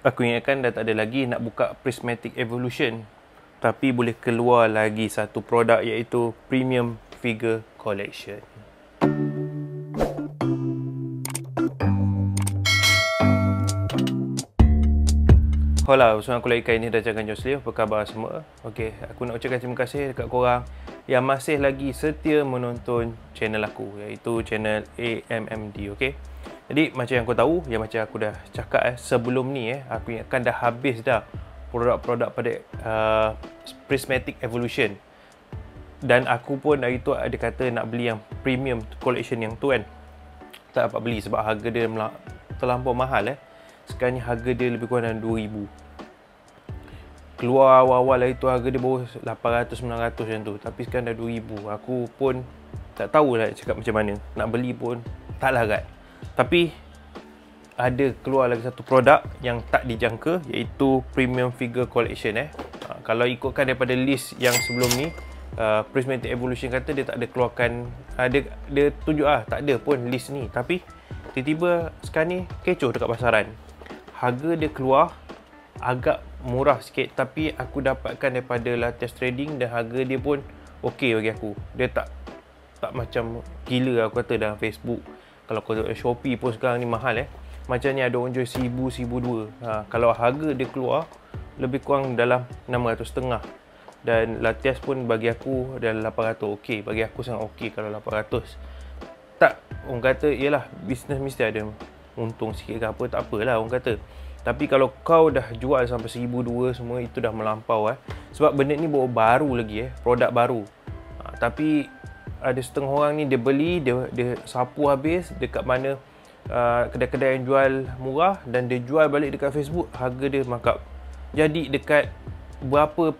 Aku ingatkan dah tak ada lagi nak buka Prismatic Evolution, tapi boleh keluar lagi satu produk iaitu Premium Figure Collection. Hola, bersama aku lagi kali ni Rajakan Josli. Apa khabar semua? Okey, aku nak ucapkan terima kasih dekat korang yang masih lagi setia menonton channel aku, iaitu channel AMMD, okey. Jadi macam yang kau tahu, yang macam aku dah cakap sebelum ni aku ingatkan dah habis dah produk-produk pada Prismatic Evolution. Dan aku pun hari tu ada kata nak beli yang premium collection yang tu kan. Tak dapat beli sebab harga dia terlampau mahal Sekarang ni harga dia lebih kurang dalam 2,000. Keluar awal-awal hari tu harga dia baru 800-900 macam tu. Tapi sekarang dah 2,000. Aku pun tak tahulah cakap macam mana. Nak beli pun tak larat. Tapi ada keluar lagi satu produk yang tak dijangka, iaitu Premium Figure Collection Kalau ikutkan daripada list yang sebelum ni, Prismatic Evolution kata dia tak ada keluarkan, dia tunjuk tak ada pun list ni. Tapi tiba-tiba sekarang ni kecoh dekat pasaran. Harga dia keluar agak murah sikit, tapi aku dapatkan daripada Latias Trading dan harga dia pun okey bagi aku. Dia tak macam gila aku kata dalam Facebook. Kalau kau tengok Shopee pun sekarang ni mahal Macam ni ada orang jual 1,000, 1,200. Kalau harga dia keluar lebih kurang dalam 600 setengah. Dan Latias pun bagi aku dalam 800. Okey, bagi aku sangat okey kalau 800. Tak, orang kata yelah, bisnes mesti ada untung sikit ke apa, tak apalah orang kata. Tapi kalau kau dah jual sampai 1,200 semua, itu dah melampau Sebab benda ni baru lagi produk baru. Tapi ada setengah orang ni dia beli, dia sapu habis dekat mana kedai-kedai yang jual murah, dan dia jual balik dekat Facebook, harga dia markup. Jadi dekat berapa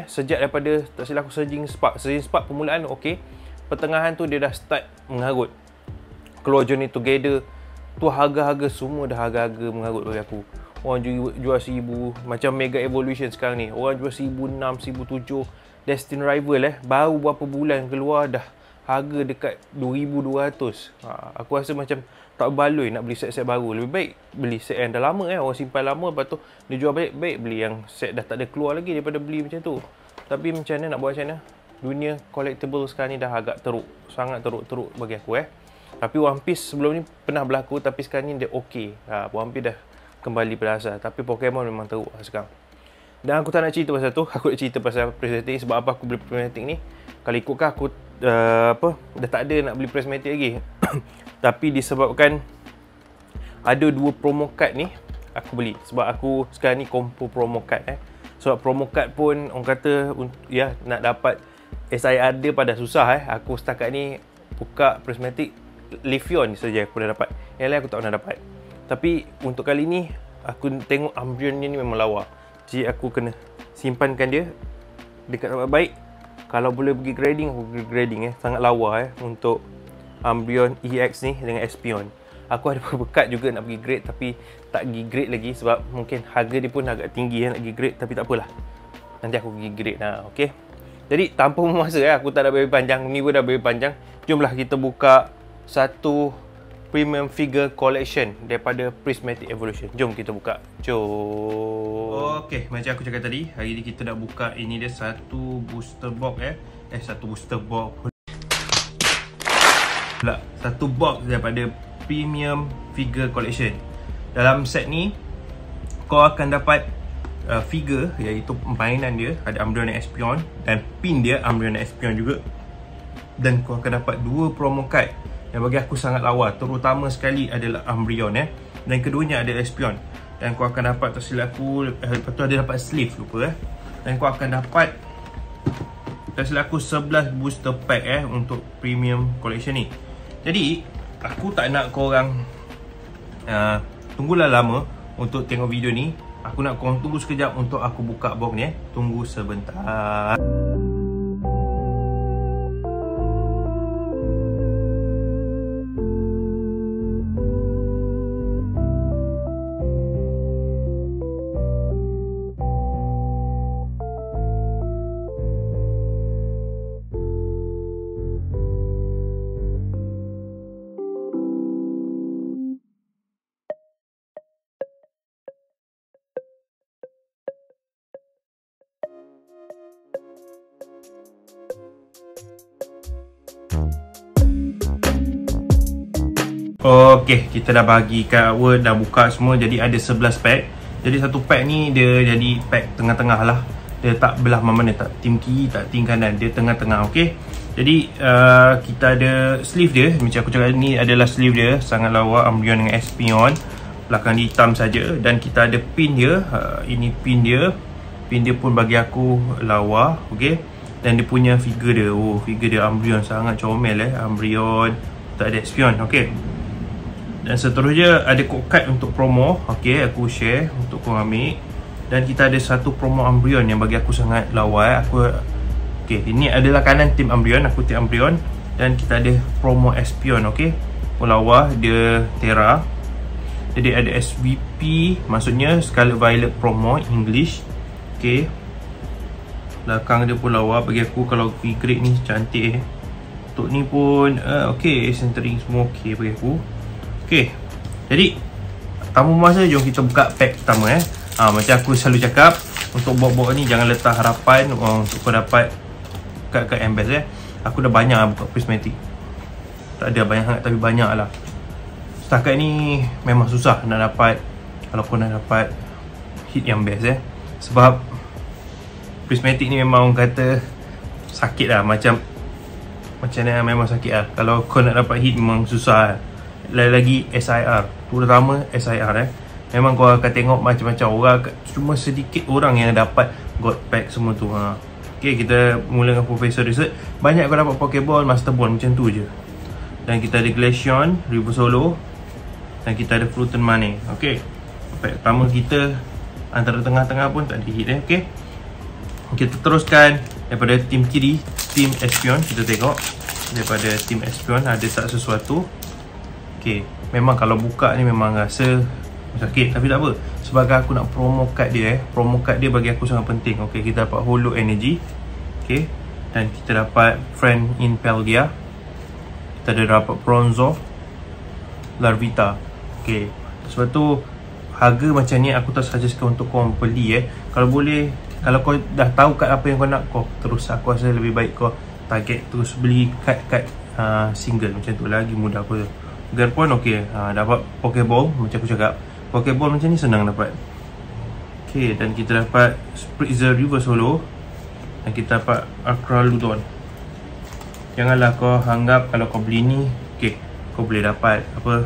sejak daripada tak silap aku Surging Spark permulaan okey, pertengahan tu dia dah start mengarut. Keluar Journey Together tu harga-harga semua dah harga-harga mengarut bagi aku. Orang jual 1,000, macam Mega Evolution sekarang ni orang jual 1,600, 1,700. Destiny Rival baru berapa bulan keluar dah harga dekat 2,200. Aku rasa macam tak berbaloi nak beli set-set baru. Lebih baik beli set yang dah lama orang simpan lama, lepas tu dia jual baik beli yang set dah tak ada keluar lagi daripada beli macam tu. Tapi macam mana nak buat, macam mana? Dunia collectible sekarang ni dah agak teruk, sangat teruk bagi aku Tapi One Piece sebelum ni pernah berlaku, tapi sekarang ni dia okey. One Piece dah kembali pada asal. Tapi Pokemon memang teruk sekarang. Dan aku tak nak cerita pasal tu. Aku nak cerita pasal Prismatic. Sebab apa aku beli Prismatic ni? Kalau ikutkan aku dah tak ada nak beli Prismatic lagi. Tapi disebabkan ada 2 promo card ni, aku beli. Sebab aku sekarang ni combo promo card Sebab promo card pun orang kata nak dapat SIR dia pada susah Aku setakat ni buka Prismatic Leafeon saja aku dah dapat. Yang lain aku tak pernah dapat. Tapi untuk kali ni aku tengok Umbreon ni memang lawa. Jadi aku kena simpankan dia dekat tempat baik. Kalau boleh pergi grading, aku pergi grading Sangat lawa untuk Umbreon EX ni dengan Espeon. Aku ada berbekat juga nak pergi grade, tapi tak pergi grade lagi sebab mungkin harga dia pun agak tinggi nak pergi grade. Tapi tak apalah, nanti aku pergi grade okey. Jadi tanpa memasa aku tak nak berbincang panjang. Ni pun dah berbincang panjang. Jomlah kita buka satu Premium Figure Collection daripada Prismatic Evolution. Jom kita buka. Jom. Okey, macam aku cakap tadi, hari ni kita nak buka ini dia satu booster box satu booster box pula. Satu box daripada Premium Figure Collection. Dalam set ni kau akan dapat figure, iaitu mainan dia, ada Umbreon dan Espeon, dan pin dia Umbreon dan Espeon juga. Dan kau akan dapat 2 promo card yang bagi aku sangat lawa. Terutama sekali adalah Umbreon dan keduanya ada Espeon. Dan kau akan dapat, tak silap aku, lepas tu ada dapat sleeve lupa Dan kau akan dapat, tak silap aku, 11 booster pack untuk Premium Collection ni. Jadi aku tak nak korang tunggulah lama untuk tengok video ni. Aku nak korang tunggu sekejap untuk aku buka box ni Tunggu sebentar. Okey, kita dah bagi kat Word, dah buka semua. Jadi ada 11 pack. Jadi satu pack ni dia jadi pack tengah-tengah lah. Dia tak belah mana-mana, tak tim kiri, tak tim kanan, dia tengah-tengah. Okey. Jadi kita ada sleeve dia. Macam aku cakap, ni adalah sleeve dia, sangat lawa, Umbreon dengan Espeon. Belakang dia hitam saja. Dan kita ada pin dia. Ini pin dia. Pin dia pun bagi aku lawa. Okey. Dan dia punya figure dia, figure dia Umbreon sangat comel Umbreon, tak ada Espeon. Okey. Dan seterusnya ada code card untuk promo. Okey, aku share untuk korang ambil. Dan kita ada satu promo Umbreon yang bagi aku sangat lawa. Okey, ini adalah kanan tim Umbreon, aku tim Umbreon. Dan kita ada promo Espeon. Okey, lawa, dia Terra. Jadi ada SVP, maksudnya Scarlet Violet promo English. Okey, belakang dia pun lawa. Bagi aku kalau V-grade ni cantik. Untuk ni pun okey, centering semua okey bagi aku. Okey, jadi tamu masa, jom kita buka pack pertama macam aku selalu cakap, untuk box-box ni jangan letak harapan untuk kau dapat kat embas Aku dah banyak buka prismatic. Tak ada banyak sangat, tapi banyak lah. Setakat ni memang susah nak dapat, kalau kau nak dapat hit yang best sebab prismatic ni memang orang kata sakit lah, macam ni memang sakit lah. Kalau kau nak dapat hit memang susah lagi SIR, terutama SIR memang kau akan tengok macam-macam orang, cuma sedikit orang yang dapat God Pack semua tu. Okay, kita mula dengan Professor Research. Banyak kau dapat Pokeball, Master Ball, macam tu je. Dan kita ada Glaceon, River Solo, dan kita ada Fruiton Money. Okay, pack pertama kita antara tengah-tengah pun tak ada hit Okay, kita teruskan daripada tim kiri, tim Espeon. Kita tengok daripada tim Espeon ada tak sesuatu. Okay, memang kalau buka ni memang rasa sakit, tapi tak apa, sebab aku nak promo card dia promo card dia bagi aku sangat penting. Okay, kita dapat Holo Energy. Okay, dan kita dapat Friend in Paldea. Kita ada dapat Bronzor, Larvita. Okay, sebab tu harga macam ni aku tak suggestkan untuk kau beli Kalau boleh, kalau kau dah tahu kad apa yang kau nak, kau terus, aku rasa lebih baik kau target terus beli kad-kad single, macam tu lagi mudah apa. Garpon okey, dapat Pokeball macam aku cakap. Pokeball macam ni senang dapat. Okey, dan kita dapat Spritzer River Solo, dan kita dapat Acraludon. Janganlah kau anggap kalau kau beli ni okey, kau boleh dapat apa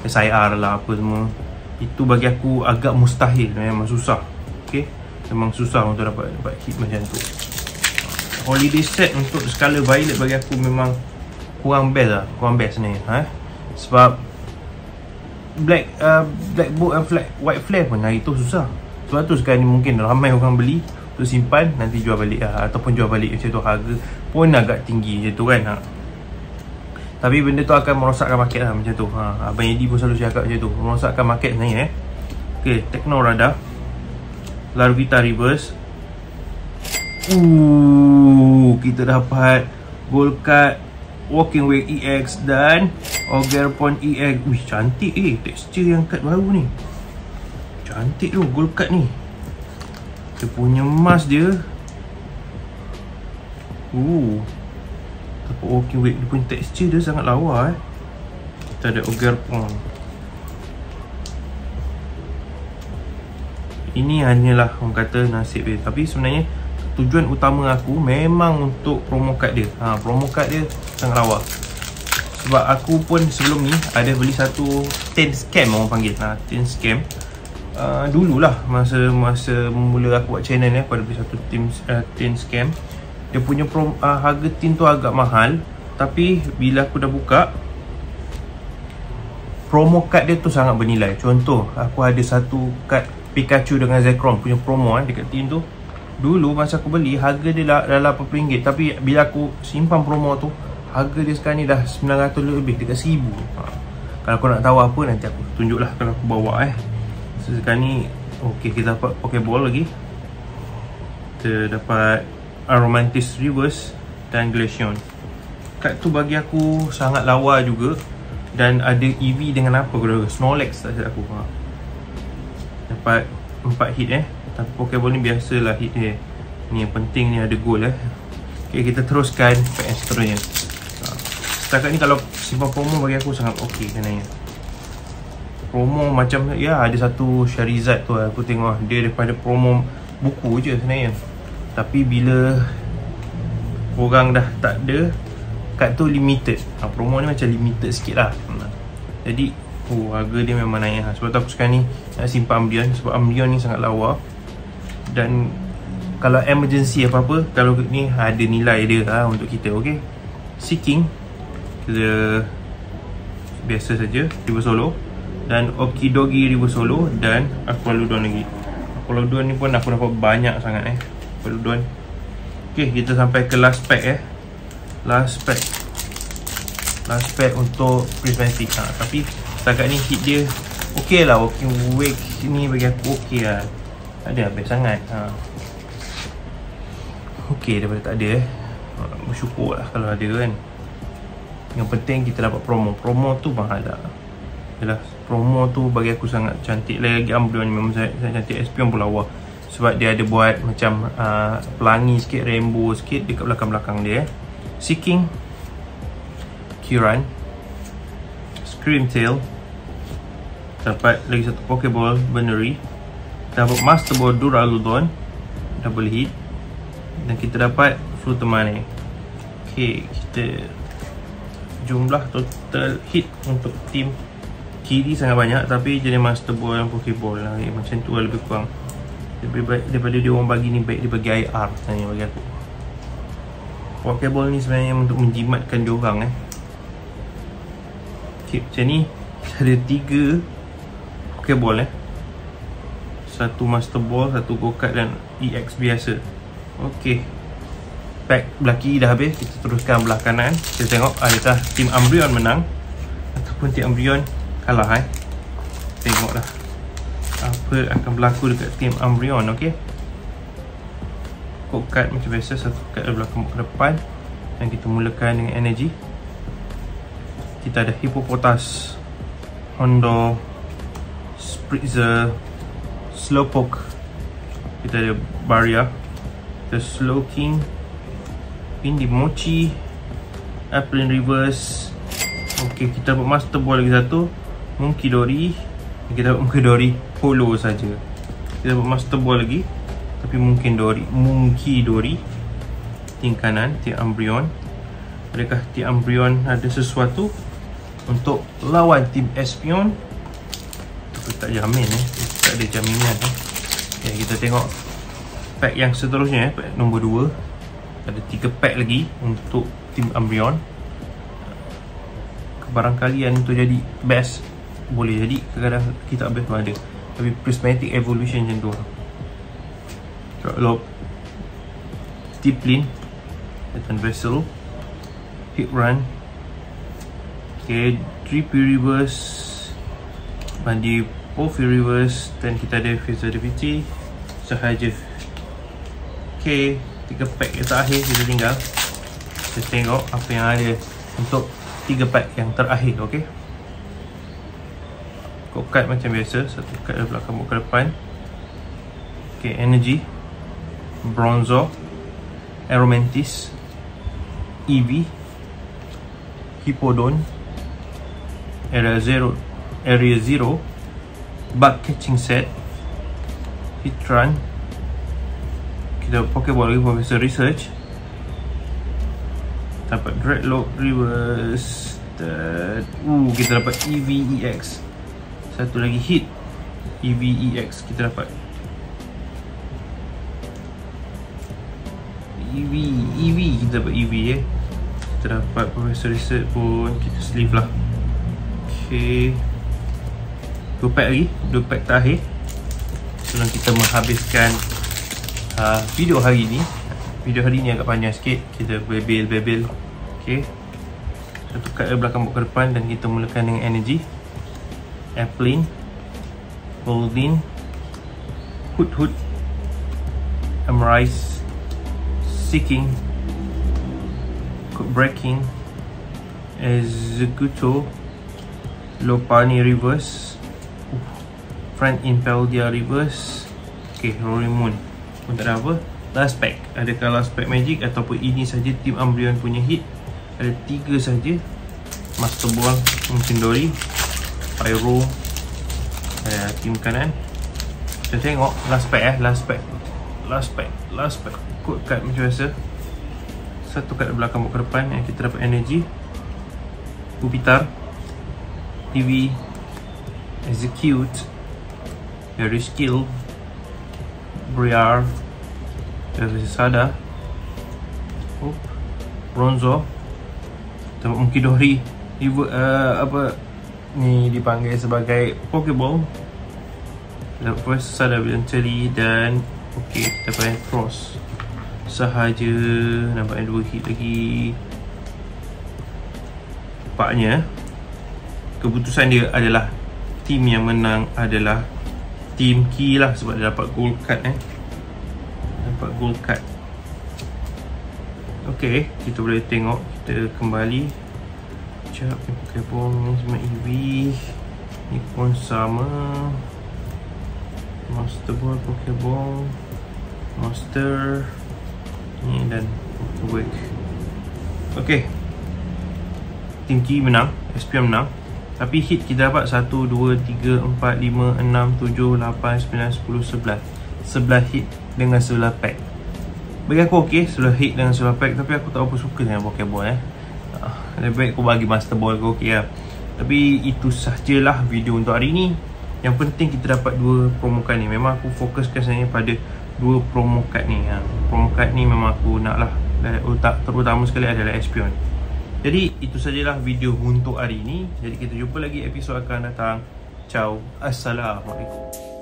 SIR lah apa semua. Itu bagi aku agak mustahil, memang susah. Okey, memang susah untuk dapat hit macam tu. Holiday set untuk Scarlet Violet bagi aku memang kurang best lah, kurang best ni sebab Black Book and White Flame pun hari tu susah. Sebab tu sekarang ni mungkin ramai orang beli untuk simpan, nanti jual balik ataupun jual balik macam tu, harga pun agak tinggi macam tu kan. Tapi benda tu akan merosakkan market lah macam tu. Abang Eddie pun selalu cakap macam tu, merosakkan market sebenarnya Okay, Techno Radar, Larvita Reverse. Kita dapat Gold Card, Walking Wake EX dan Ogerpon EX. Wih, cantik texture yang card baru ni. Cantik tu Gold Card ni. Dia punya mask dia. Dapat Walking Wake, dia punya texture dia sangat lawa Kita ada Ogerpon. Ini hanyalah orang kata nasib dia, tapi sebenarnya tujuan utama aku memang untuk promo card dia. Promo card dia sangat lawa. Sebab aku pun sebelum ni ada beli satu 10 scam orang panggil. 10 scam. Dululah masa mula aku buat channel ni, aku ada beli satu 10 scam. Dia punya harga tin tu agak mahal, tapi bila aku dah buka, promo card dia tu sangat bernilai. Contoh, aku ada satu card Pikachu dengan Zekrom punya promo dekat tin tu. Dulu masa aku beli, harga dia dah RM80, tapi bila aku simpan promo tu, harga dia sekarang ni dah RM900 lebih, dekat RM1000. Kalau kau nak tahu apa, nanti aku tunjuklah kalau aku bawa So, sekarang ni okey, kita dapat Pokeball lagi. Kita dapat Aromantis Reverse dan Glaceon. Kad tu bagi aku sangat lawa juga. Dan ada EV dengan apa aku, Snorlax tak silap aku. Dapat 4 hit tapi Pokeball ni biasalah hit dia. Ni yang penting ni ada goal Okay, kita teruskan pack yang seterusnya. setakat ni kalau simpan promo bagi aku sangat okey sebenarnya. Promo macam ya, ada satu Charizard tu aku tengok dia daripada promo buku je sebenarnya. Tapi bila orang dah tak ada, kad tu limited. Promo ni macam limited sikit lah. Jadi harga dia memang naik. Sebab tu aku sekarang ni nak simpan Umbreon. Sebab Umbreon ni sangat lawa. Dan kalau emergency apa-apa, kalau ni ada nilai dia untuk kita. Okay, Seeking kita biasa saja, Reverse Holo. Dan Okidogi Reverse Holo. Dan Aqualudon lagi. Aqualudon ni pun aku dapat banyak sangat Aqualudon. Okay, kita sampai ke last pack Last pack untuk Prismatic. Tapi setakat ni hit dia okey lah. Walking Wake ni bagi aku okey lah. Tak ada habis sangat. Okey daripada tak ada bersyukur lah kalau ada kan. Yang penting kita dapat promo. Promo tu mahal lah. Yalah, promo tu bagi aku sangat cantik. Lagi Umbreon memang sangat cantik. Espion pun lawa. Sebab dia ada buat macam pelangi sikit, rainbow sikit dekat belakang-belakang dia. Seeking, Kiran, Screamtail. Dapat lagi satu Pokeball, Buneary. Dapat Master Ball, Duraludon, double hit. Dan kita dapat Frutomane. Okay, kita jumlah total hit untuk tim kiri sangat banyak. Tapi jenis Master Ball dan Pokeball lah, macam tu lah lebih kurang. Daripada dia orang bagi ni, baik dia bagi IR sebenarnya bagi aku. Pokeball ni sebenarnya untuk menjimatkan dia orang okay, macam ni ada 3 Pokeball satu Master Ball, satu Go-Kart dan EX biasa. Okay, pack belah kiri dah habis. Kita teruskan belah kanan. Kita tengok adakah tim Umbreon menang ataupun tim Umbreon kalah. Tengoklah apa akan berlaku dekat tim Umbreon. Okay, Go-Kart macam biasa, satu kad belakang ke depan. Dan kita mulakan dengan energy. Kita ada Hippopotas, Hondo, Spritzer, Slowpoke. Kita ada Barrier, The Slowking, Indimochi, Applin Reverse. Ok, kita dapat Master Ball lagi satu, Munkidori. Kita dapat Munkidori Holo saja. Kita dapat Master Ball lagi, tapi Munkidori. Tim kanan, tim Umbreon. Adakah tim Umbreon ada sesuatu untuk lawan tim Espion? Aku tak jamin tak ada jaminan. Okay, kita tengok pack yang seterusnya, pack nombor 2. Ada 3 pack lagi untuk tim Umbreon. Barangkali yang untuk jadi best boleh jadi, kadang-kadang kita best pun ada. Tapi Prismatic Evolution macam tu. Kalau Tiplin, Titan Vessel, Hitran, okay, Drippy Reverse, Bandi Porphy Reverse. Dan kita ada Fizz-Davity sahaja. Okay, 3 pack yang terakhir kita tinggal. Kita tengok apa yang ada untuk 3 pack yang terakhir. Okay, Go-Kart macam biasa, satu kad dari belakang ke depan. Okay, Energy, Bronzor, Aromantis, Eevee, Hippowdon, Area Zero, Bug Catching Set, Hitran. Kita Pokeball lagi, Professor Research. Dapat Dreadlock Reverse. Kita dapat Eevee EX. Satu lagi hit Eevee EX kita dapat. Eevee kita dapat Eevee Kita dapat Professor Research pun kita sleeve lah. Okay, 2 pack lagi, 2 pack terakhir sebelum kita menghabiskan video hari ni. Video hari ni agak panjang sikit, kita bebel. Okay, satu kad dari belakang ke depan. Dan kita mulakan dengan energy. Applin, Goldin, Hoot, Amrise, Seeking, Breaking, Executo, Lopunny Reverse, Front Impeldia Reverse. Okay, Roaring pun tak ada apa. Last pack, adakah last pack magic ataupun ini saja tim Umbreon punya hit? Ada 3 saja. Master Ball, Cindori, Pyro, team kanan. Kita tengok last pack last pack code card macam biasa. Satu kad belakang buat ke depan yang kita dapat energy. Pupitar, TV, Execute, Very Skill, Briar, Very Sada, Bronzo, Mukidori, apa ni dipanggil sebagai Pokeball. Lepas Sada Venturi dan okey, kita pakai Cross sahaja. Nampak ada 2 hit lagi. Nampaknya keputusan dia adalah tim yang menang adalah Team Ki lah, sebab dia dapat gold card dapat gold card. Okey, kita boleh tengok. Kita kembali sekejap. Ni Pokeball ni semua EV, ni pun sama. Master Ball, Pokeball, Master ni dan Pokewake. Okey, Team Ki menang, SPM menang. Tapi hit kita dapat 1, 2, 3, 4, 5, 6, 7, 8, 9, 10, 11 11 hit dengan 11 pack. Bagi aku okey, 11 hit dengan 11 pack. Tapi aku tak apa suka dengan Pokeball lebih baik aku bagi Master Ball ke okey lah. Tapi itu sahajalah video untuk hari ni. Yang penting kita dapat 2 promo card ni. Memang aku fokuskan sebenarnya pada 2 promo card ni. Promo card ni memang aku nak lah. Terutama sekali adalah Espion. Jadi itu sajalah video untuk hari ini. Jadi kita jumpa lagi episod akan datang. Ciao. Assalamualaikum.